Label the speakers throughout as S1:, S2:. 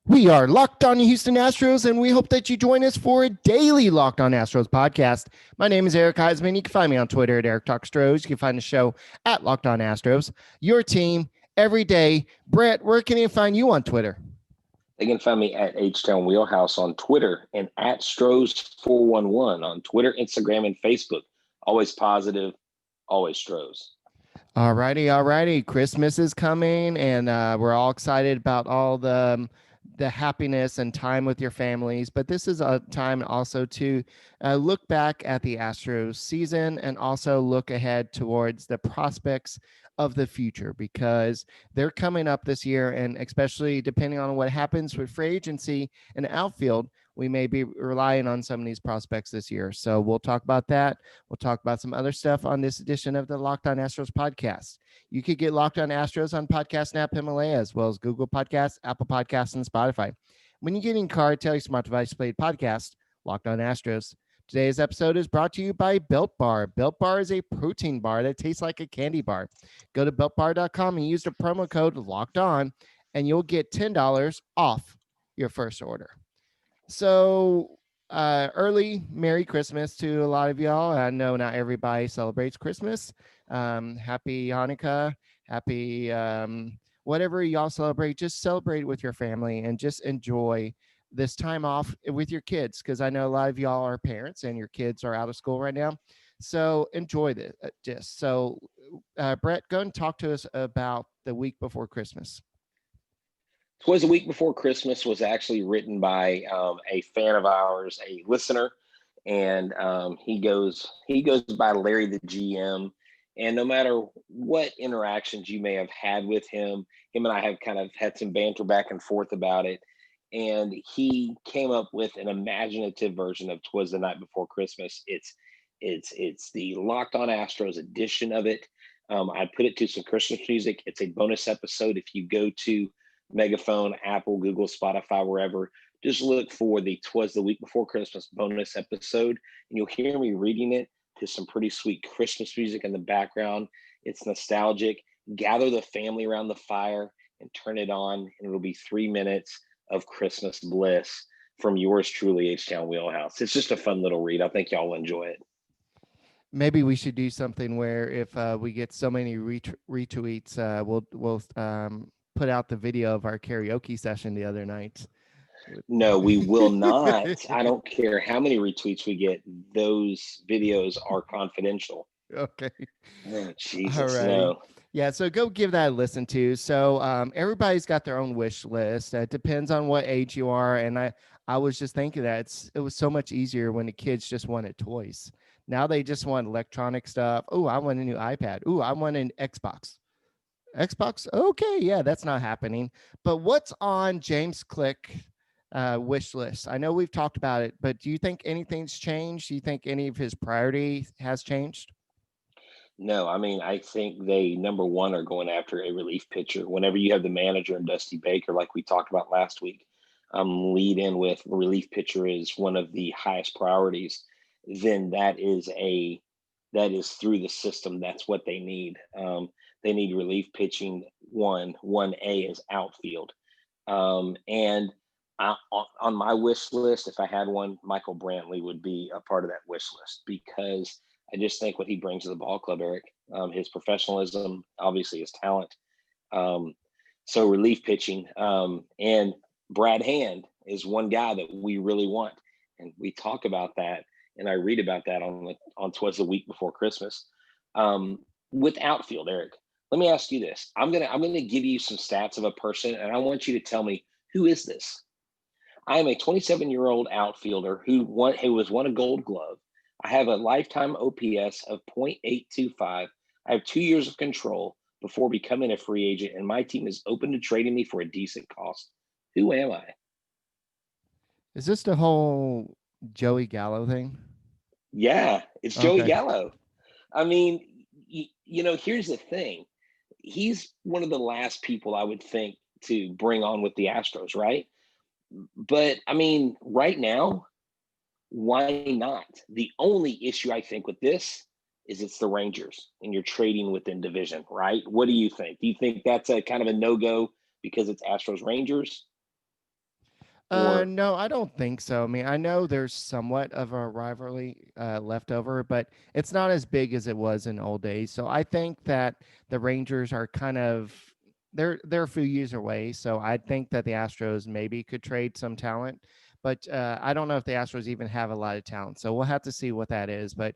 S1: We are Locked On Houston Astros, and we hope that you join us for a daily Locked On Astros podcast. My name is Eric Huysman. You can find me on Twitter at Eric Talk Stros. You can find the show at Locked On Astros. Your team every day. Brett, where can you find you on Twitter?
S2: They can find me at H-Town Wheelhouse on Twitter and at Stros411 on Twitter, Instagram, and Facebook. Always positive, always Stros.
S1: Alrighty. Christmas is coming, and we're all excited about all the happiness and time with your families. But this is a time also to look back at the Astros season and also look ahead towards the prospects of the future, because they're coming up this year, and especially depending on what happens with free agency and outfield, we may be relying on some of these prospects this year. So we'll talk about that. We'll talk about some other stuff on this edition of the Locked On Astros podcast. You could get Locked On Astros on Podcast App Himalaya, as well as Google Podcasts, Apple Podcasts, and Spotify. When you get in car, tell your smart device to play podcast, Locked On Astros. Today's episode is brought to you by Built Bar. Built Bar is a protein bar that tastes like a candy bar. Go to BuiltBar.com and use the promo code Locked On, and you'll get $10 off your first order. So early Merry Christmas to a lot of y'all. I know not everybody celebrates Christmas. Happy Hanukkah, happy whatever y'all celebrate. Just celebrate with your family and just enjoy this time off with your kids, because I know a lot of y'all are parents and your kids are out of school right now. So enjoy this. So Brett, go and talk to us about the week before Christmas.
S2: "'Twas a Week Before Christmas" was actually written by a fan of ours, a listener, and he goes by Larry the GM. And no matter what interactions you may have had with him and I have kind of had some banter back and forth about it. And he came up with an imaginative version of "'Twas the Night Before Christmas." It's the Locked On Astros edition of it. I put it to some Christmas music. It's a bonus episode. If you go to Megaphone, Apple, Google, Spotify, wherever, just look for the "'Twas the Week Before Christmas" bonus episode, and you'll hear me reading it to some pretty sweet Christmas music in the background. It's nostalgic. Gather the family around the fire and turn it on, and it'll be 3 minutes of Christmas bliss from yours truly, H-Town Wheelhouse. It's just a fun little read. I think y'all will enjoy it.
S1: Maybe we should do something where if we get so many retweets, we'll put out the video of our karaoke session the other night.
S2: No, we will not. I don't care how many retweets we get. Those videos are confidential.
S1: Okay.
S2: Oh, Jesus, no.
S1: Yeah, so go give that a listen to. So everybody's got their own wish list. It depends on what age you are. And I was just thinking that it was so much easier when the kids just wanted toys. Now they just want electronic stuff. Oh, I want a new iPad. Oh, I want an Xbox. Okay, yeah, that's not happening. But what's on James Click wish list? I know we've talked about it, but do you think anything's changed? Do you think any of his priority has changed?
S2: No, I mean, I think they, number one, are going after a relief pitcher. Whenever you have the manager and Dusty Baker, like we talked about last week, lead in with relief pitcher is one of the highest priorities, then that is through the system. That's what they need. They need relief pitching. 1A is outfield. And on my wish list, if I had one, Michael Brantley would be a part of that wish list, because I just think what he brings to the ball club, Eric, his professionalism, obviously his talent. So relief pitching, and Brad Hand is one guy that we really want. And we talk about that, and I read about that on "'Twas the Week Before Christmas." With outfield, Eric, let me ask you this. I'm gonna give you some stats of a person, and I want you to tell me, who is this? I am a 27-year-old outfielder who was won a Gold Glove. I have a lifetime OPS of .825. I have 2 years of control before becoming a free agent, and my team is open to trading me for a decent cost. Who am I?
S1: Is this the whole Joey Gallo thing?
S2: Yeah, it's Joey Gallo. I mean, here's the thing. He's one of the last people I would think to bring on with the Astros, right? But, I mean, right now, why not? The only issue I think with this is it's the Rangers, and you're trading within division, right? What do you think? Do you think that's a kind of a no-go because it's Astros Rangers? Or
S1: No, I don't think so. I mean, I know there's somewhat of a rivalry left over, but it's not as big as it was in old days. So I think that the Rangers are kind of they're a few years away. So I think that the Astros maybe could trade some talent, but I don't know if the Astros even have a lot of talent. So we'll have to see what that is. But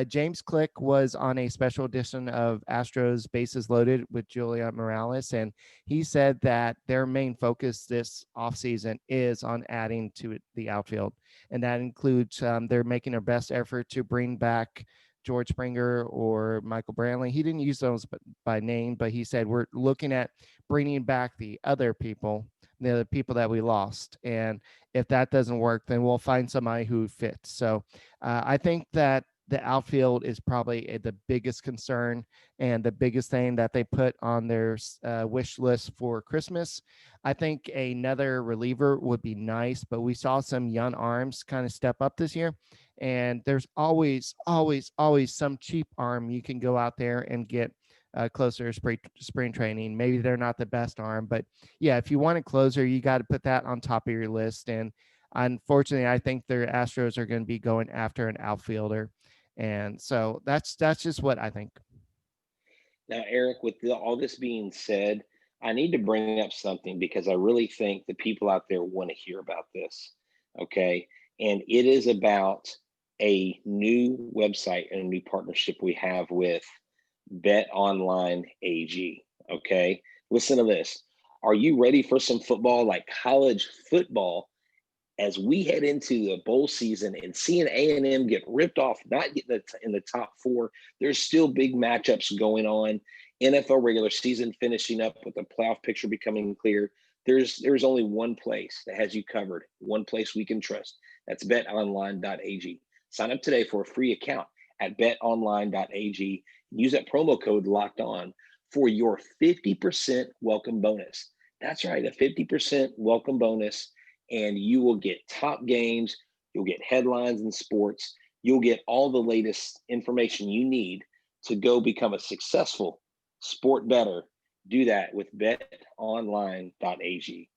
S1: James Click was on a special edition of Astros Bases Loaded with Julia Morales, and he said that their main focus this offseason is on adding to the outfield. And that includes they're making their best effort to bring back George Springer or Michael Brantley. He didn't use those by name, but he said we're looking at bringing back the other people, the people that we lost. And if that doesn't work, then we'll find somebody who fits. So I think that the outfield is probably the biggest concern and the biggest thing that they put on their wish list for Christmas. I think another reliever would be nice, but we saw some young arms kind of step up this year. And there's always some cheap arm you can go out there and get closer to spring training. Maybe they're not the best arm, but yeah, if you want a closer, you got to put that on top of your list. And unfortunately, I think the Astros are going to be going after an outfielder. And so that's just what I think.
S2: now, Eric, with all this being said, I need to bring up something because I really think the people out there want to hear about this. Okay. And it is about a new website and a new partnership we have with BetOnline AG. Okay. Listen to this. Are you ready for some football, like college football, as we head into the bowl season and seeing A&M get ripped off, not getting in the top four? There's still big matchups going on. NFL regular season finishing up with the playoff picture becoming clear. There's only one place that has you covered, one place we can trust. That's betonline.ag. Sign up today for a free account at betonline.ag. Use that promo code locked on for your 50% welcome bonus. That's right, a 50% welcome bonus, and you will get top games, you'll get headlines in sports, you'll get all the latest information you need to go become a successful sport better. Do that with betonline.ag.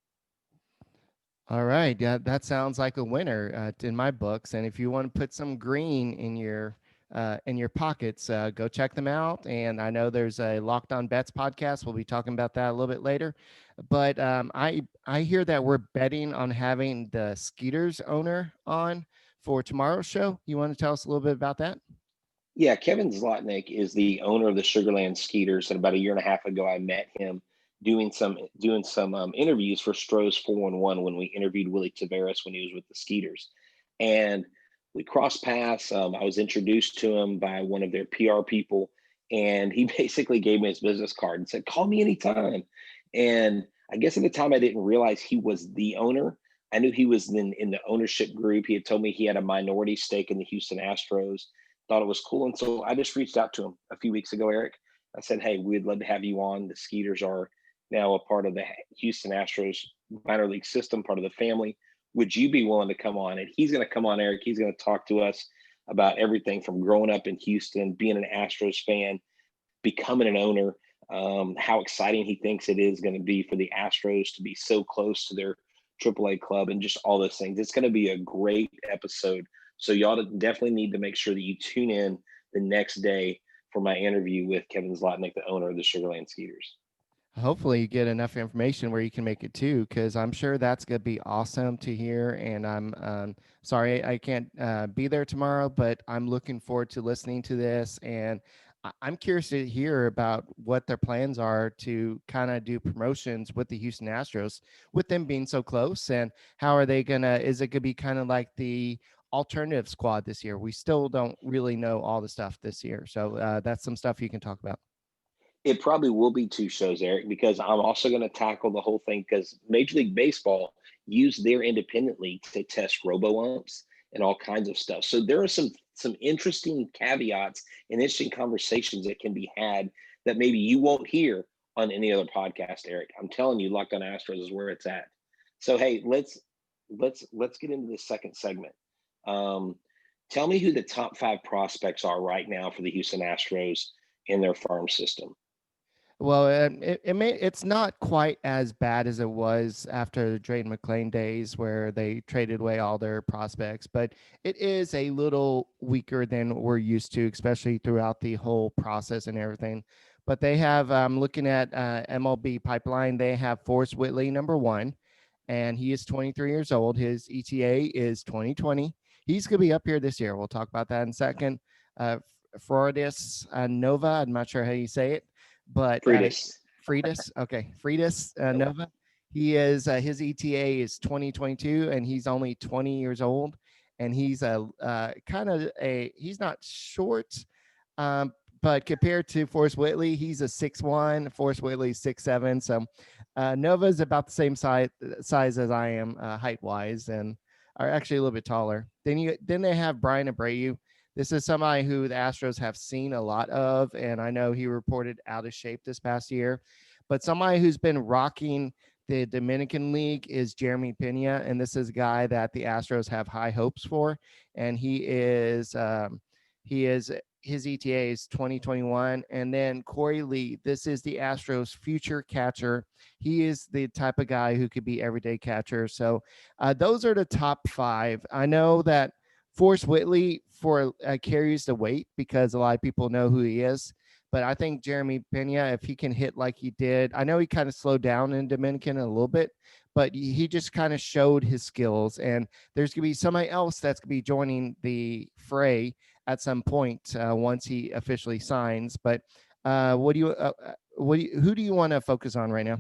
S1: All right. Yeah, that sounds like a winner in my books. And if you want to put some green in your pockets, go check them out. And I know there's a Locked On Bets podcast. We'll be talking about that a little bit later. But I hear that we're betting on having the Skeeters owner on for tomorrow's show. You want to tell us a little bit about that?
S2: Yeah, Kevin Zlotnick is the owner of the Sugarland Skeeters, and about a year and a half ago, I met him doing some interviews for Stroh's 411 when we interviewed Willie Taveras when he was with the Skeeters, and we crossed paths. I was introduced to him by one of their PR people, and he basically gave me his business card and said, "Call me anytime." And I guess at the time I didn't realize he was the owner. I knew he was in the ownership group. He had told me he had a minority stake in the Houston Astros. Thought it was cool. And so I just reached out to him a few weeks ago, Eric. I said, "Hey, we'd love to have you on. The Skeeters are now a part of the Houston Astros minor league system, part of the family. Would you be willing to come on?" And he's going to come on, Eric. He's going to talk to us about everything from growing up in Houston, being an Astros fan, becoming an owner, how exciting he thinks it is going to be for the Astros to be so close to their AAA club, and just all those things. It's going to be a great episode. So y'all definitely need to make sure that you tune in the next day for my interview with Kevin Zlotnick, the owner of the Sugarland Skeeters.
S1: Hopefully you get enough information where you can make it too, because I'm sure that's going to be awesome to hear. And I'm sorry I can't be there tomorrow, but I'm looking forward to listening to this. And I'm curious to hear about what their plans are to kind of do promotions with the Houston Astros, with them being so close. And how are they going to, is it going to be kind of like the alternative squad this year? We still don't really know all the stuff this year. So that's some stuff you can talk about.
S2: It probably will be two shows, Eric, because I'm also going to tackle the whole thing because Major League Baseball used their independent league to test robo umps and all kinds of stuff. So there are some interesting caveats and interesting conversations that can be had that maybe you won't hear on any other podcast, Eric. I'm telling you, Locked On Astros is where it's at. So hey, let's get into the second segment. Um, Tell me who the top five prospects are right now for the Houston Astros in their farm system.
S1: Well, it's not quite as bad as it was after the Drayden McClain days where they traded away all their prospects, but it is a little weaker than we're used to, especially throughout the whole process and everything. But they have, looking at MLB Pipeline, they have Forrest Whitley number one, and he is 23 years old. His ETA is 2020. He's going to be up here this year. We'll talk about that in a second. Frodis Nova, I'm not sure how you say it, but
S2: Freitas.
S1: Freitas, okay, Freitas
S2: Yep.
S1: Nova. He is his ETA is 2022, and he's only 20 years old, and he's a kind of a he's not short, um, but compared to Forrest Whitley, he's a 6'1". Forrest Whitley's 6'7". So Nova's about the same size as I am, height wise, and are actually a little bit taller. Then they have Brian Abreu. This is somebody who the Astros have seen a lot of, and I know he reported out of shape this past year. But somebody who's been rocking the Dominican League is Jeremy Pena, and this is a guy that the Astros have high hopes for, and he is his ETA is 2021. And then Corey Lee, this is the Astros future catcher. He is the type of guy who could be everyday catcher. So those are the top five. I know that Forrest Whitley carries the weight because a lot of people know who he is. But I think Jeremy Pena, if he can hit like he did, I know he kind of slowed down in Dominican a little bit, but he just kind of showed his skills. And there's going to be somebody else that's going to be joining the fray at some point once he officially signs. But who do you want to focus on right now?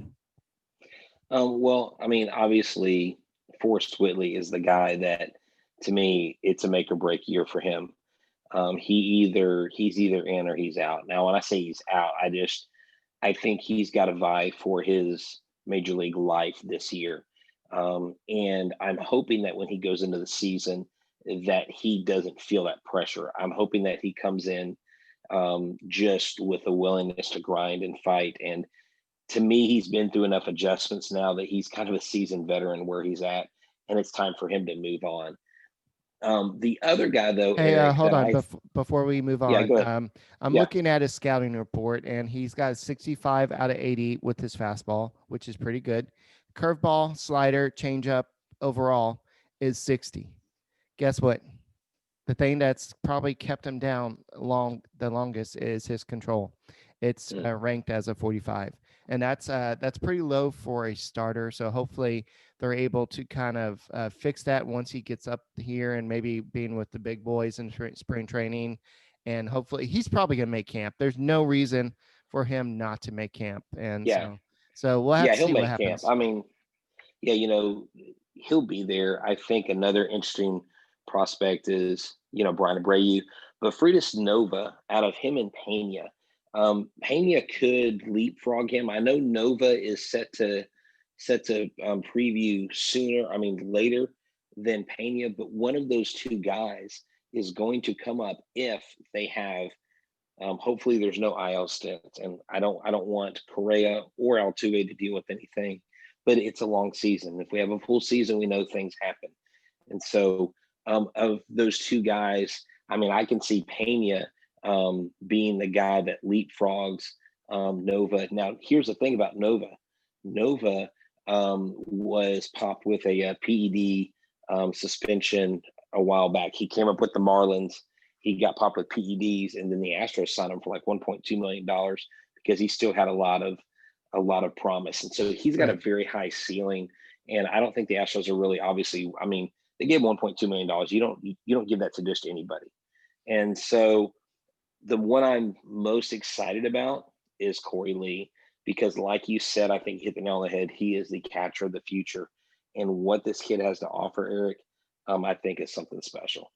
S2: Well, I mean, obviously, Forrest Whitley is the guy that, to me, it's a make or break year for him. He's either in or he's out. Now, when I say he's out, I think he's got to vie for his major league life this year, and I'm hoping that when he goes into the season, that he doesn't feel that pressure. I'm hoping that he comes in just with a willingness to grind and fight. And to me, he's been through enough adjustments now that he's kind of a seasoned veteran where he's at, and it's time for him to move on. The other guy, though,
S1: Hey,
S2: Eric,
S1: hold
S2: that
S1: on. Before we move
S2: yeah,
S1: on,
S2: go ahead.
S1: I'm
S2: Yeah,
S1: looking at his scouting report, and he's got a 65 out of 80 with his fastball, which is pretty good. Curveball, slider, changeup, overall is 60. Guess what? The thing that's probably kept him down the longest is his control. It's
S2: mm,
S1: ranked as a 45, and that's pretty low for a starter. So hopefully they're able to kind of fix that once he gets up here and maybe being with the big boys in spring training, and hopefully he's probably going to make camp. There's no reason for him not to make camp, and
S2: yeah,
S1: so we'll have
S2: yeah.
S1: to
S2: He'll
S1: see what
S2: make camp.
S1: happens.
S2: I mean, yeah, he'll be there. I think another interesting prospect is, Brian Abreu, but Freitas Nova, out of him and Pena. Pena could leapfrog him. I know Nova is set to preview sooner. I mean later than Pena, but one of those two guys is going to come up if they have. Hopefully, there's no IL stints, and I don't want Correa or Altuve to deal with anything. But it's a long season. If we have a full season, we know things happen. And so, of those two guys, I mean, I can see Pena being the guy that leapfrogs Nova. Now, here's the thing about Nova. Nova was popped with a PED suspension a while back. He came up with the Marlins. He got popped with PEDs, and then the Astros signed him for like $1.2 million because he still had a lot of promise. And so he's got a
S1: Right.
S2: very high ceiling. And I don't think the Astros are really, obviously. I mean, they gave $1.2 million. You don't give that to just anybody. And so the one I'm most excited about is Corey Lee because, like you said, I think you hit the nail on the head. He is the catcher of the future, and what this kid has to offer, Eric, I think is something special.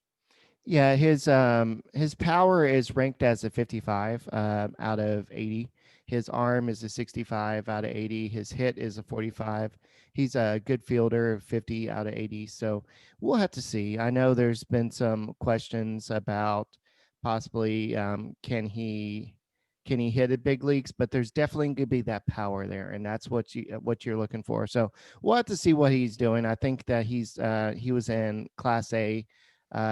S1: Yeah, his power is ranked as a 55 out of 80. His arm is a 65 out of 80. His hit is a 45. He's a good fielder, 50 out of 80. So we'll have to see. I know there's been some questions about possibly can he hit at big leagues, but there's definitely going to be that power there, and that's what you're looking for. So we'll have to see what he's doing. I think that he was in Class A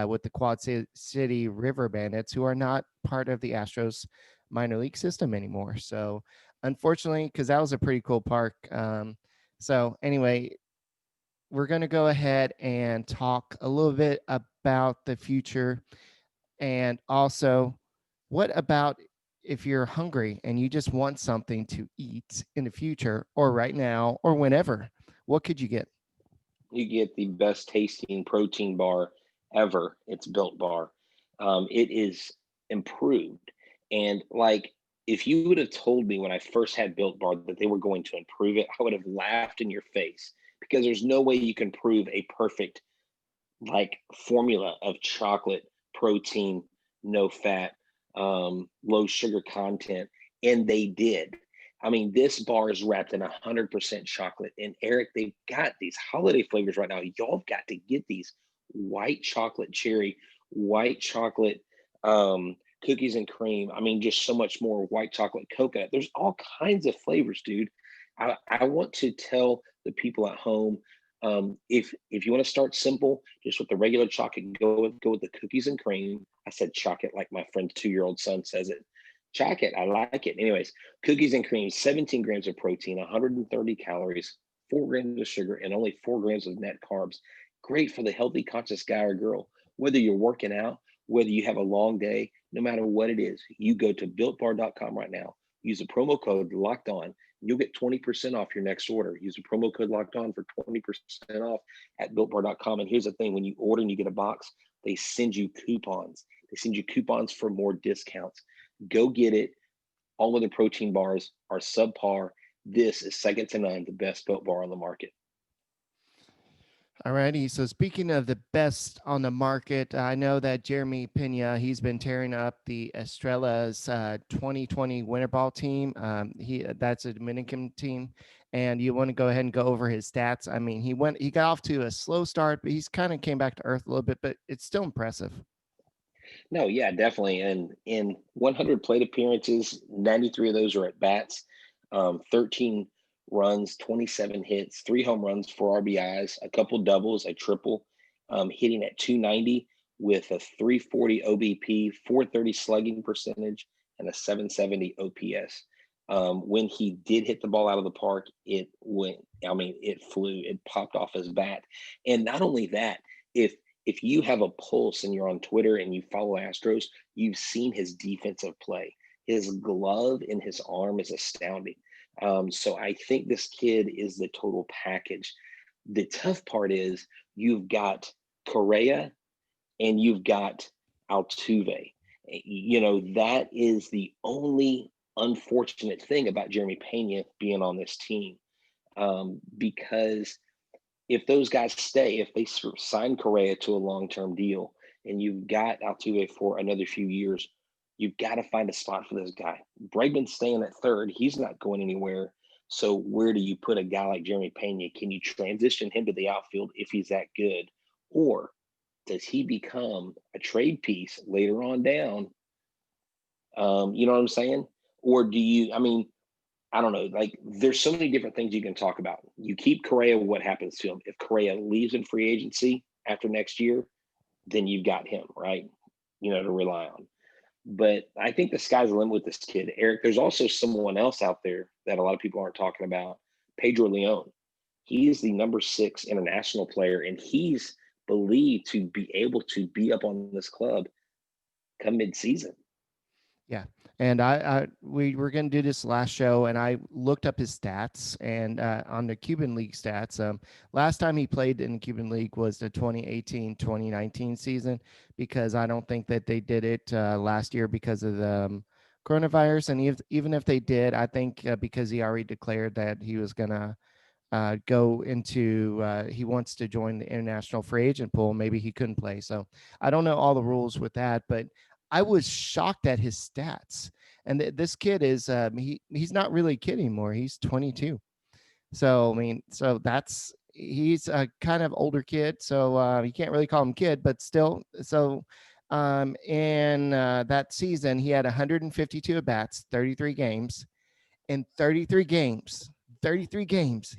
S1: with the City River Bandits, who are not part of the Astros minor league system anymore. So unfortunately, because that was a pretty cool park. So anyway, we're going to go ahead and talk a little bit about the future, and also what about if you're hungry and you just want something to eat in the future or right now or whenever, what could you get?
S2: You get the best tasting protein bar ever. It's Built Bar. It is improved. And like, if you would have told me when I first had Built Bar that they were going to improve it, I would have laughed in your face because there's no way you can prove a perfect like formula of chocolate, protein, no fat, low sugar content, and they did. I mean, this bar is wrapped in 100% chocolate. And Eric, they've got these holiday flavors right now. Y'all have got to get these white chocolate cherry, white chocolate cookies and cream. I mean, just so much more white chocolate coconut. There's all kinds of flavors, dude. I want to tell the people at home if you want to start simple, just with the regular chocolate, go with the cookies and cream. I said chocolate like my friend's 2-year-old son says it. Chocolate, I like it. Anyways, cookies and cream, 17 grams of protein, 130 calories, 4 grams of sugar, and only 4 grams of net carbs. Great for the healthy, conscious guy or girl. Whether you're working out, whether you have a long day, no matter what it is, you go to builtbar.com right now. Use the promo code locked on. You'll get 20% off your next order. Use the promo code locked on for 20% off at builtbar.com. And here's the thing, when you order and you get a box, they send you coupons. They send you coupons for more discounts. Go get it. All of the protein bars are subpar. This is second to none, the best Built Bar on the market.
S1: Alrighty. So speaking of the best on the market, I know that Jeremy Pena, he's been tearing up the Estrellas 2020 winter ball team. That's a Dominican team, and you want to go ahead and go over his stats. I mean, he got off to a slow start, but he's kind of came back to earth a little bit, but it's still impressive.
S2: No, yeah, definitely. And in 100 plate appearances, 93 of those are at bats, 13 runs, 27 hits, 3 home runs, 4 RBIs, a couple doubles, a triple, hitting at 290 with a 340 OBP, 430 slugging percentage, and a 770 OPS. When he did hit the ball out of the park, it went, I mean, it flew, it popped off his bat. And not only that, if if you have a pulse and you're on Twitter and you follow Astros, you've seen his defensive play. His glove in his arm is astounding. So I think this kid is the total package. The tough part is you've got Correa and you've got Altuve. That is the only unfortunate thing about Jeremy Pena being on this team, because if those guys stay, if they sign Correa to a long-term deal and you've got Altuve for another few years, you've got to find a spot for this guy. Bregman's staying at third. He's not going anywhere. So where do you put a guy like Jeremy Pena? Can you transition him to the outfield if he's that good? Or does he become a trade piece later on down? You know what I'm saying? Or do you, I mean, I don't know. Like, there's so many different things you can talk about. You keep Correa, what happens to him? If Correa leaves in free agency after next year, then you've got him, right? To rely on. But I think the sky's the limit with this kid. Eric, there's also someone else out there that a lot of people aren't talking about, Pedro Leon. He's the number 6 international player, and he's believed to be able to be up on this club come mid-season.
S1: Yeah. And we were going to do this last show, and I looked up his stats and on the Cuban League stats. Last time he played in the Cuban League was the 2018-2019 season, because I don't think that they did it last year because of the coronavirus. And even if they did, I think because he already declared that he was going to go into, he wants to join the international free agent pool, maybe he couldn't play. So I don't know all the rules with that, but I was shocked at his stats. And this kid is he's not really a kid anymore. He's 22. So I mean, he's a kind of older kid. So you can't really call him kid, but still. So in that season, he had 152 at bats, 33 games. In 33 games,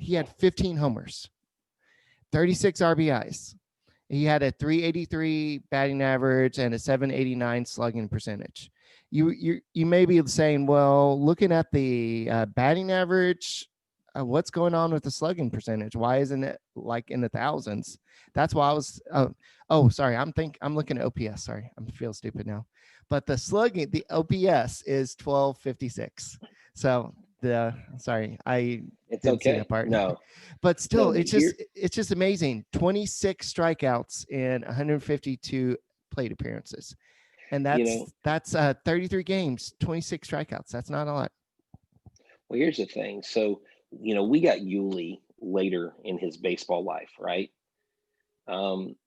S1: he had 15 homers, 36 RBIs. He had a 383 batting average and a 789 slugging percentage. you may be saying, well, looking at the batting average, what's going on with the slugging percentage? Why isn't it like in the thousands? That's why I was. Oh, sorry. I'm looking at OPS. Sorry, I'm feel stupid now. But the slugging, the OPS is 1256. So sorry, I
S2: It's
S1: didn't see
S2: okay.
S1: that part.
S2: No,
S1: But still,
S2: no, but here,
S1: it's just amazing. 26 strikeouts in 152 plate appearances, and
S2: you know,
S1: that's 33 games, 26 strikeouts. That's not a lot.
S2: well, here's the thing. So, we got Yuli later in his baseball life, right?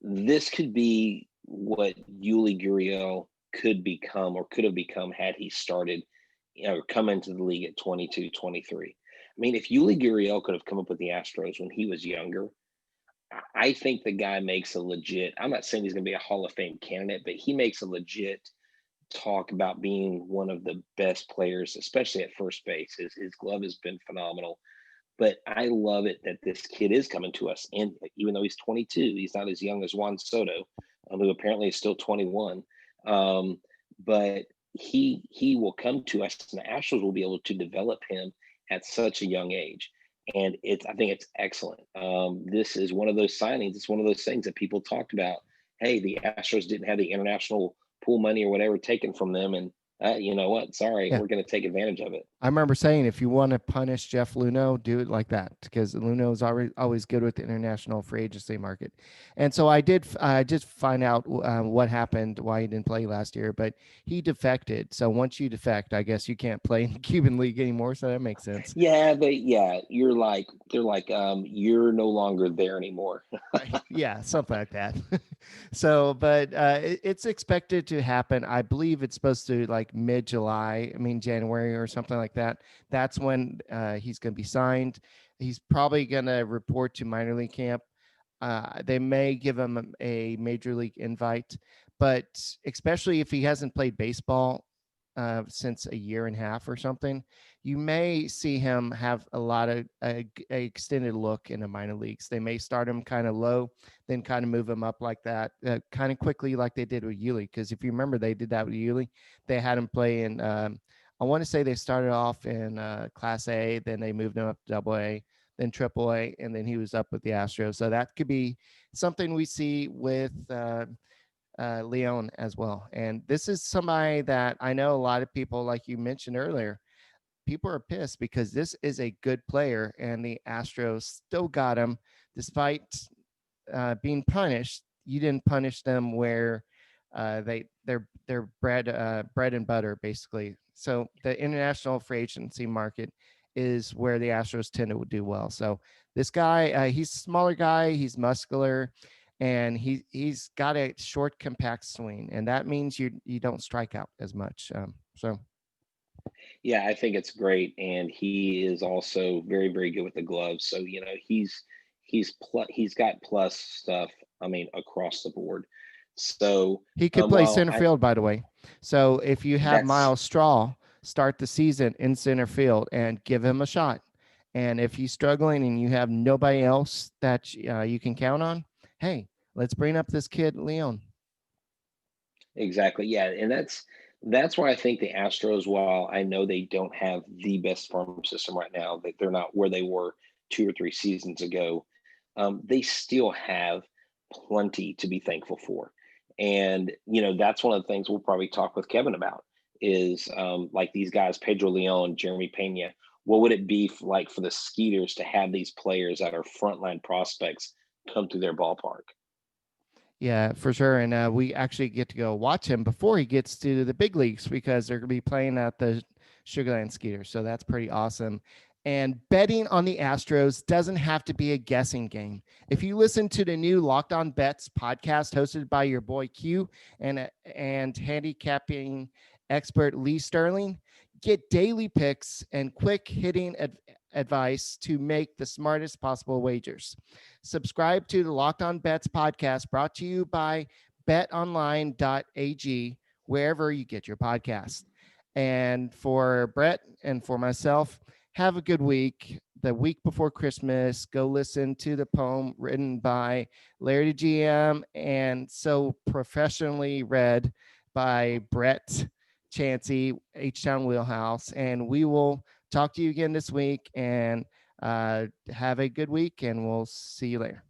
S2: This could be what Yuli Gurriel could become or could have become had he started, come into the league at 22, 23. I mean, if Yuli Gurriel could have come up with the Astros when he was younger, I think the guy makes a legit, I'm not saying he's going to be a Hall of Fame candidate, but he makes a legit talk about being one of the best players, especially at first base. His glove has been phenomenal. But I love it that this kid is coming to us. And even though he's 22, he's not as young as Juan Soto, who apparently is still 21. But he will come to us, and the Astros will be able to develop him at such a young age. And I think it's excellent. This is one of those signings. It's one of those things that people talked about. Hey, the Astros didn't have the international pool money or whatever taken from them, and you know what? Sorry,
S1: Yeah.
S2: we're going to take advantage of it.
S1: I remember saying, if you want to punish Jeff Luno, do it like that, because Luno is always good with the international free agency market. And so I just find out what happened, why he didn't play last year, but he defected. So once you defect, I guess you can't play in the Cuban League anymore. So that makes sense.
S2: Yeah, but yeah, they're like, you're no longer there anymore.
S1: Right. Yeah, something like that. So, but it's expected to happen. I believe it's supposed to like mid-July, I mean January or something like that. That's when he's going to be signed. He's probably going to report to minor league camp. They may give him a major league invite, but especially if he hasn't played baseball since a year and a half or something, you may see him have a lot of a extended look in the minor leagues. They may start him kind of low, then kind of move him up like that, kind of quickly, like they did with Yuli. Because if you remember, they did that with Yuli. They had him play in. I want to say they started off in Class A, then they moved him up to Double A, then Triple A, and then he was up with the Astros. So that could be something we see with Leon as well. And this is somebody that I know a lot of people, like you mentioned earlier, people are pissed because this is a good player and the Astros still got him despite being punished. You didn't punish them where they're bread and butter basically. So the international free agency market is where the Astros tend to do well. So this guy, he's a smaller guy, he's muscular, and he's got a short, compact swing, and that means you don't strike out as much. So
S2: Yeah, I think it's great, and he is also very, very good with the gloves. So he's got plus stuff. I mean, across the board. So
S1: he could play
S2: while
S1: center
S2: I
S1: field, by the way. So if you have
S2: that's
S1: Miles Straw start the season in center field and give him a shot, and if he's struggling and you have nobody else that you can count on, hey, let's bring up this kid Leon.
S2: exactly, yeah, and that's why I think the Astros, while I know they don't have the best farm system right now, that they're not where they were 2 or 3 seasons ago, they still have plenty to be thankful for. And that's one of the things we'll probably talk with Kevin about is like these guys, Pedro Leon, Jeremy Pena. What would it be like for the Skeeters to have these players that are frontline prospects come to their ballpark?
S1: Yeah, for sure. And we actually get to go watch him before he gets to the big leagues because they're going to be playing at the Sugarland Skeeters. So that's pretty awesome. And betting on the Astros doesn't have to be a guessing game. If you listen to the new Locked On Bets podcast hosted by your boy Q and handicapping expert Lee Sterling, get daily picks and quick hitting advice to make the smartest possible wagers. Subscribe to the Locked On Bets podcast brought to you by BetOnline.ag, wherever you get your podcast. And for Brett and for myself, have a good week. The week before Christmas, go listen to the poem written by Larry GM and so professionally read by Brett Chancey, H Town Wheelhouse, and we will talk to you again this week. And have a good week, and we'll see you later.